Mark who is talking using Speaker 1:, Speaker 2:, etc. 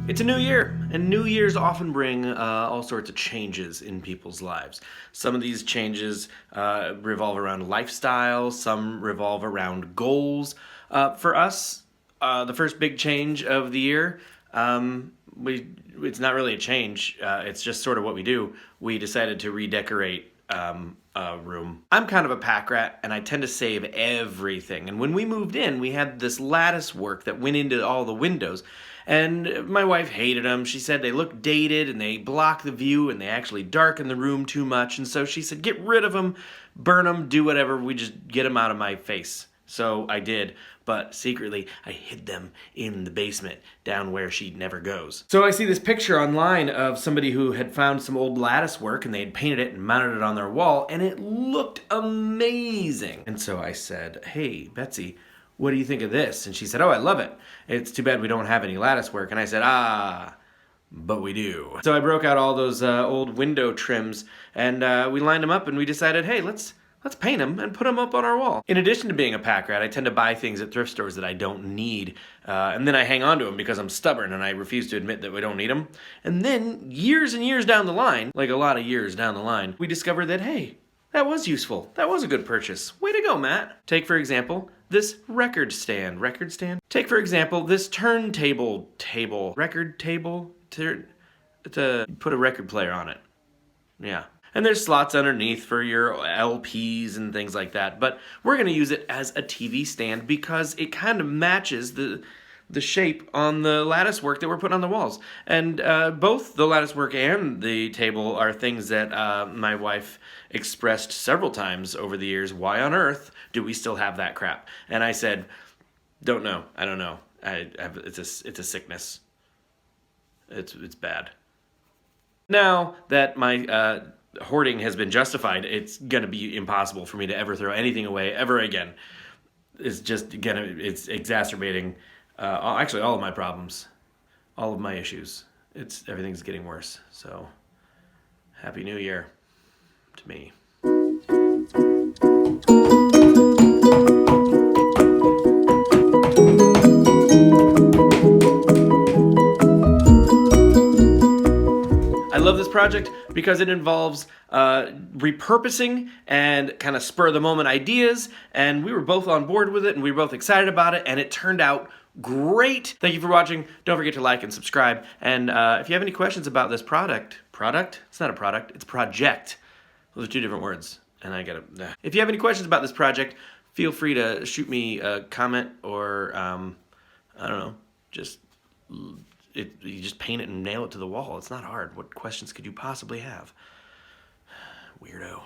Speaker 1: It's a new year, and new years often bring all sorts of changes in people's lives. Some of these changes revolve around lifestyle, some revolve around goals. For us, the first big change of the year, it's not really a change, it's just sort of what we do. We decided to redecorate a room. I'm kind of a pack rat, and I tend to save everything. And when we moved in, we had this lattice work that went into all the windows. And my wife hated them. She said they look dated and they block the view and they actually darken the room too much. And so she said, get rid of them, burn them, do whatever. We just get them out of my face. So I did, but secretly I hid them in the basement down where she never goes. So I see this picture online of somebody who had found some old lattice work and they had painted it and mounted it on their wall and it looked amazing. And so I said, hey, Betsy, what do you think of this? And she said, oh, I love it. It's too bad we don't have any lattice work. And I said, but we do. So I broke out all those old window trims and we lined them up and we decided, hey, let's paint them and put them up on our wall. In addition to being a pack rat, I tend to buy things at thrift stores that I don't need. And then I hang on to them because I'm stubborn and I refuse to admit that we don't need them. And then years and years down the line, like a lot of years down the line, we discover that, hey, that was useful. That was a good purchase. Way to go, Matt. Take, for example, this record stand. Record stand? Take, for example, this turntable table. Record table? To put a record player on it. Yeah. And there's slots underneath for your LPs and things like that. But we're going to use it as a TV stand because it kind of matches the shape on the lattice work that we're putting on the walls. And both the lattice work and the table are things that my wife expressed several times over the years. Why on earth do we still have that crap? And I said, don't know. I don't know. It's a sickness. It's bad. Now that my hoarding has been justified, it's gonna be impossible for me to ever throw anything away ever again. It's exacerbating actually all of my problems, all of my issues. Everything's getting worse. So Happy New Year to me. I love this project because it involves repurposing and kind of spur of the moment ideas, and we were both on board with it and we were both excited about it, and it turned out great. Thank you for watching. Don't forget to like and subscribe, and if you have any questions about this product, it's not a product, it's project. Those are two different words, and if you have any questions about this project, feel free to shoot me a comment or I don't know, you just paint it and nail it to the wall. It's not hard. What questions could you possibly have? Weirdo.